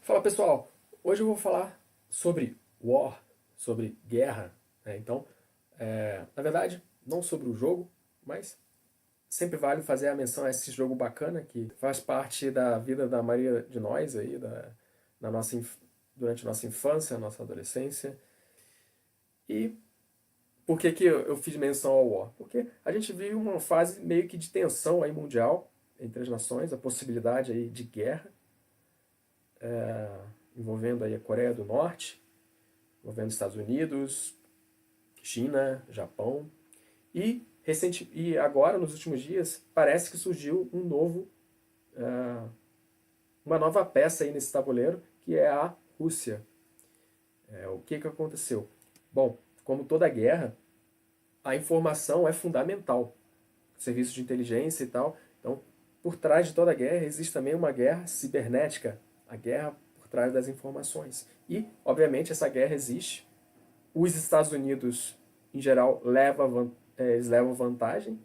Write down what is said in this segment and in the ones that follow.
Fala pessoal, hoje eu vou falar sobre war, sobre guerra, né? Então, na verdade, não sobre o jogo, mas sempre vale fazer a menção a esse jogo bacana que faz parte da vida da maioria de nós aí, na nossa, durante a nossa infância, a nossa adolescência. E por que que eu fiz menção ao war? Porque a gente vive uma fase meio que de tensão aí mundial entre as nações, a possibilidade aí de guerra, envolvendo aí a Coreia do Norte, envolvendo Estados Unidos, China, Japão. E agora, nos últimos dias, parece que surgiu uma nova peça aí nesse tabuleiro, que é a Rússia. O que aconteceu? Bom, como toda guerra, a informação é fundamental. Serviços de inteligência e tal. Então, por trás de toda guerra, existe também uma guerra cibernética, a guerra por trás das informações. E, obviamente, essa guerra existe. Os Estados Unidos, em geral, eles levam vantagem,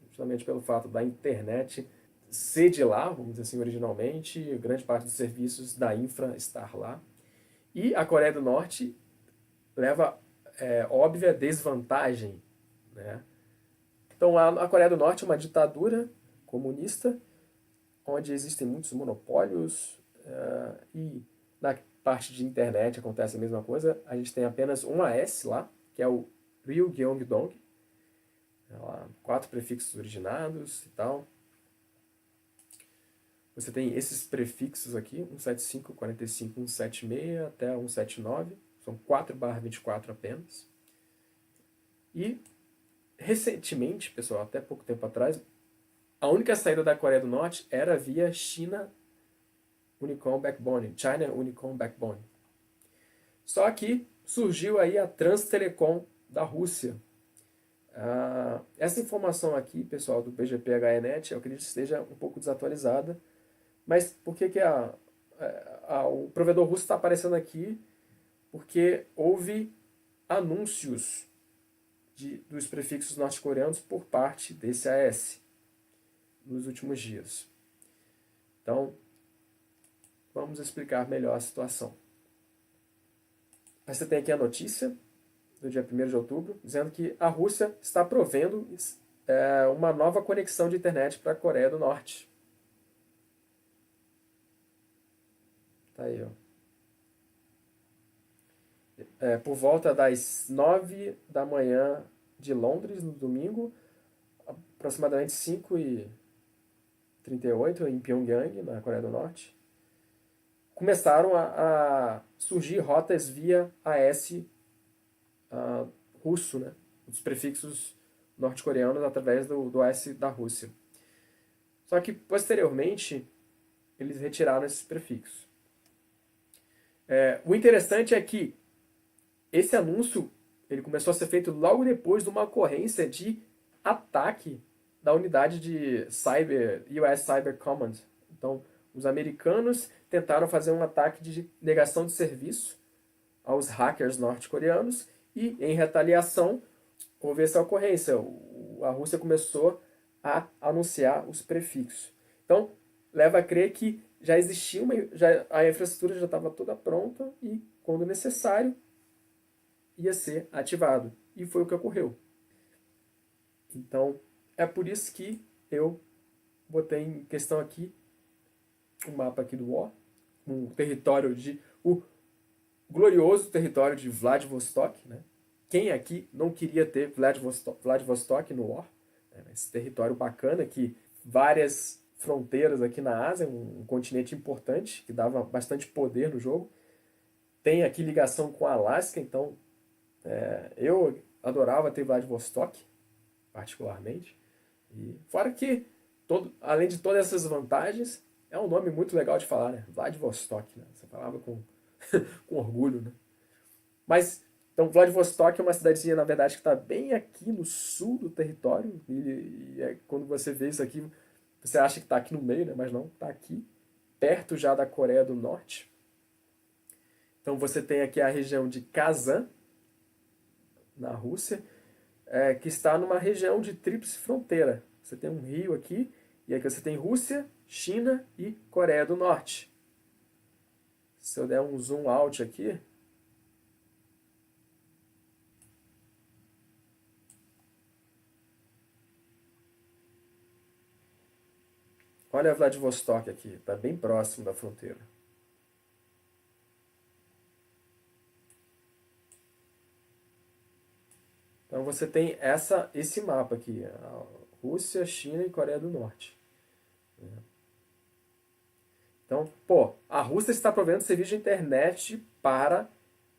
justamente pelo fato da internet ser de lá, vamos dizer assim, originalmente, grande parte dos serviços da infra estar lá. E a Coreia do Norte leva óbvia desvantagem, né? Então a Coreia do Norte é uma ditadura comunista, onde existem muitos monopólios, e na parte de internet acontece a mesma coisa. A gente tem apenas um AS lá, que é o Ryugyong-dong, 4 prefixos originados e tal. Você tem esses prefixos aqui, 175, 45, 176 até 179, são 4/24 apenas. E recentemente, pessoal, até pouco tempo atrás, a única saída da Coreia do Norte era via China Unicom Backbone, China Unicom Backbone. Só que surgiu aí a Transtelecom da Rússia. Essa informação aqui, pessoal, do BGP-HENet, eu acredito que esteja um pouco desatualizada, mas por que que o provedor russo está aparecendo aqui? Porque houve anúncios dos prefixos norte-coreanos por parte desse AS nos últimos dias. Então, vamos explicar melhor a situação. Você tem aqui a notícia do dia 1º de outubro, dizendo que a Rússia está provendo uma nova conexão de internet para a Coreia do Norte. Tá aí, ó. Por volta das 9 da manhã de Londres, no domingo, aproximadamente 5h38 em Pyongyang, na Coreia do Norte, começaram a surgir rotas via AS russo, né? Os prefixos norte-coreanos através do AS da Rússia. Só que, posteriormente, eles retiraram esses prefixos. O interessante é que esse anúncio ele começou a ser feito logo depois de uma ocorrência de ataque da unidade de Cyber, US Cyber Command. Então, os americanos tentaram fazer um ataque de negação de serviço aos hackers norte-coreanos e, em retaliação, houve essa ocorrência. A Rússia começou a anunciar os prefixos. Então, leva a crer que já existia a infraestrutura já estava toda pronta e, quando necessário, ia ser ativado. E foi o que ocorreu. Então, é por isso que eu botei em questão aqui o mapa aqui do War, o glorioso território de Vladivostok, né? Quem aqui não queria ter Vladivostok no War? Esse território bacana que várias fronteiras aqui na Ásia, um continente importante, que dava bastante poder no jogo. Tem aqui ligação com a Alasca, então eu adorava ter Vladivostok, particularmente. E fora que, além de todas essas vantagens, é um nome muito legal de falar, né? Vladivostok, né? Você falava com orgulho, né? Mas, então, Vladivostok é uma cidadezinha, na verdade, que está bem aqui no sul do território. Quando você vê isso aqui, você acha que está aqui no meio, né? Mas não, está aqui, perto já da Coreia do Norte. Então você tem aqui a região de Kazan, na Rússia, que está numa região de tríplice fronteira. Você tem um rio aqui, e aqui você tem Rússia, China e Coreia do Norte. Se eu der um zoom out aqui, olha Vladivostok aqui, está bem próximo da fronteira. Então você tem esse mapa aqui, a Rússia, China e Coreia do Norte. Então, pô, a Rússia está provendo serviço de internet para a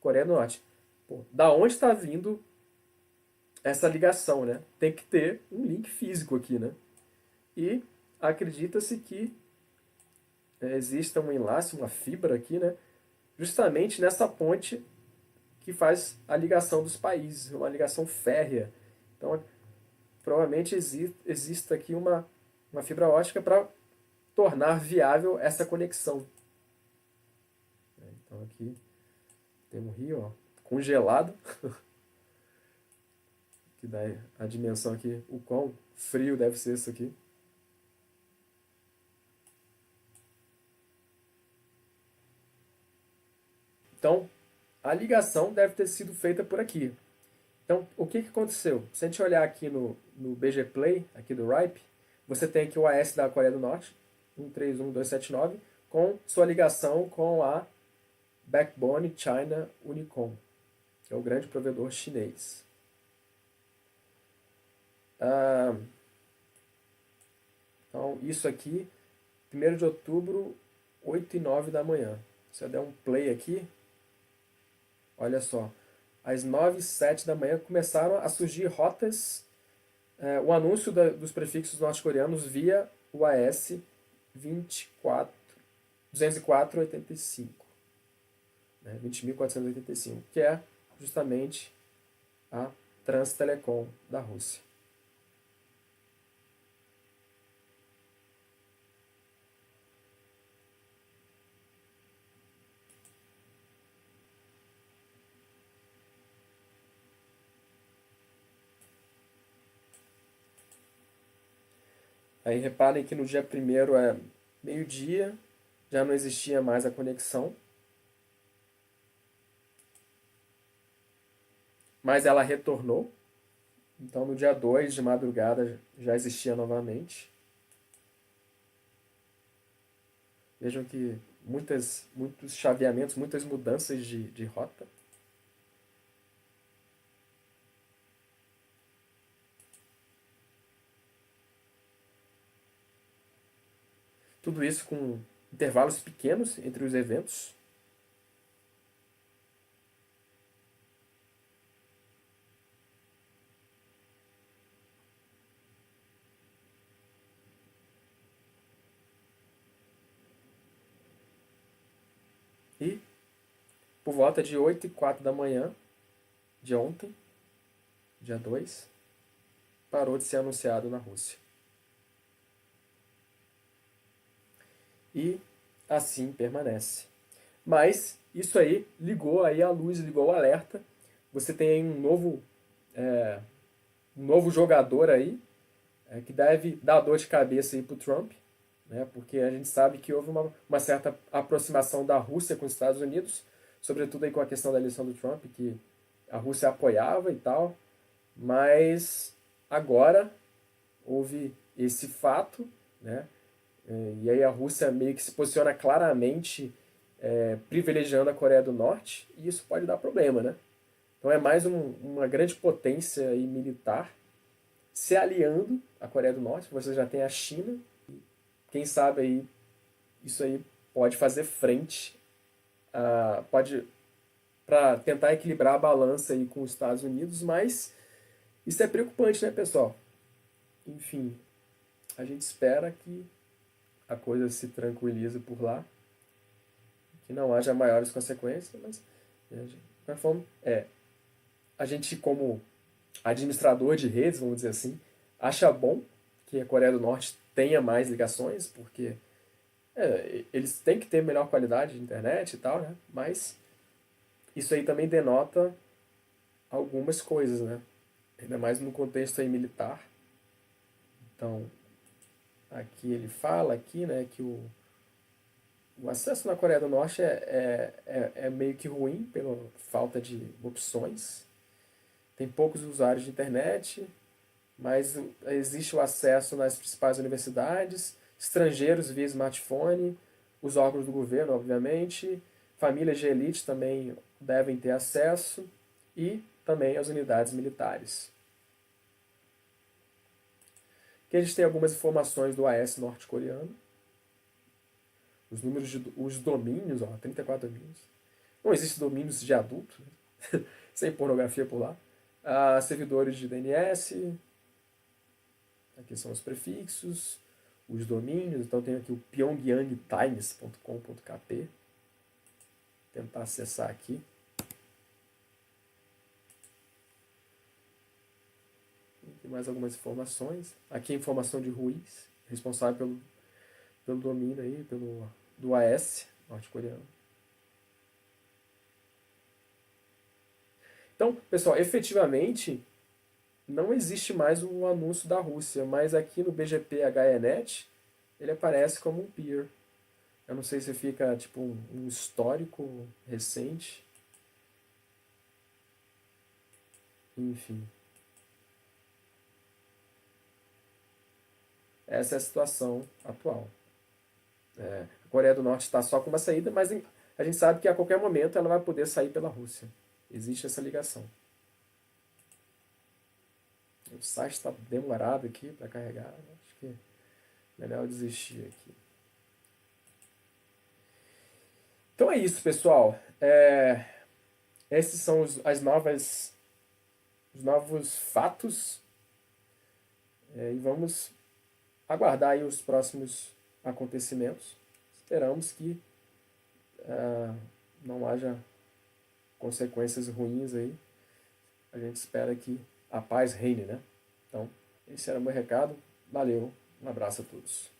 Coreia do Norte. Pô, da onde está vindo essa ligação, né? Tem que ter um link físico aqui, né? E acredita-se que exista um enlace, uma fibra aqui, né? Justamente nessa ponte que faz a ligação dos países, uma ligação férrea. Então, provavelmente exista aqui uma fibra ótica para tornar viável essa conexão. Então aqui tem um rio, ó, congelado, que dá a dimensão aqui, o quão frio deve ser isso aqui. Então, a ligação deve ter sido feita por aqui. Então, o que aconteceu? Se a gente olhar aqui no BG Play, aqui do RIPE, você tem aqui o AS da Coreia do Norte, 131.279, com sua ligação com a Backbone China Unicom, que é o grande provedor chinês. Então, isso aqui, 1º de outubro, 8h09 da manhã. Se eu der um play aqui, olha só, às 9h07 da manhã começram a surgir rotas, o anúncio dos prefixos norte-coreanos via o AS 20485, né, 20.485, que é justamente a Transtelecom da Rússia. Aí reparem que no dia 1º é meio-dia, já não existia mais a conexão. Mas ela retornou. Então no dia 2 de madrugada já existia novamente. Vejam que muitos chaveamentos, muitas mudanças de rota. Tudo isso com intervalos pequenos entre os eventos. E por volta de 8h04 da manhã de ontem, dia 2, parou de ser anunciado na Rússia. E assim permanece. Mas isso aí ligou aí a luz, ligou o alerta. Você tem aí um novo jogador aí, que deve dar dor de cabeça aí para o Trump, né? Porque a gente sabe que houve uma certa aproximação da Rússia com os Estados Unidos, sobretudo aí com a questão da eleição do Trump, que a Rússia apoiava e tal, mas agora houve esse fato, né? E aí a Rússia meio que se posiciona claramente privilegiando a Coreia do Norte, e isso pode dar problema, né? Então é mais uma grande potência aí militar se aliando à Coreia do Norte. Você já tem a China, quem sabe aí isso aí pode fazer frente, para tentar equilibrar a balança aí com os Estados Unidos, mas isso é preocupante, né, pessoal? Enfim, a gente espera que a coisa se tranquilize por lá, que não haja maiores consequências, mas de qualquer forma, a gente como administrador de redes, vamos dizer assim, acha bom que a Coreia do Norte tenha mais ligações, porque eles têm que ter melhor qualidade de internet e tal, né? Mas isso aí também denota algumas coisas, né? Ainda mais no contexto aí militar. Então, aqui ele fala aqui, né, que O acesso na Coreia do Norte é meio que ruim pela falta de opções. Tem poucos usuários de internet, mas existe o acesso nas principais universidades, estrangeiros via smartphone, os órgãos do governo, obviamente, famílias de elite também devem ter acesso e também as unidades militares. Aqui a gente tem algumas informações do AS norte-coreano. Os números os domínios, ó, 34 domínios. Não existe domínios de adulto, né? Sem pornografia por lá. Servidores de DNS, aqui são os prefixos, os domínios. Então tem aqui o pyongyangtimes.com.kp. Tentar acessar aqui. Tem mais algumas informações. Aqui a informação de Ruiz, responsável pelo domínio aí, do AS norte-coreano. Então, pessoal, efetivamente não existe mais o anúncio da Rússia, mas aqui no BGP HENet ele aparece como um peer. Eu não sei se fica tipo um histórico recente. Enfim. Essa é a situação atual. A Coreia do Norte está só com uma saída, mas a gente sabe que a qualquer momento ela vai poder sair pela Rússia. Existe essa ligação. O site está demorado aqui para carregar. Acho que é melhor eu desistir aqui. Então é isso, pessoal. Esses são os novos fatos. E vamos aguardar aí os próximos acontecimentos. Esperamos que não haja consequências ruins aí. A gente espera que a paz reine, né? Então, esse era o meu recado. Valeu, um abraço a todos.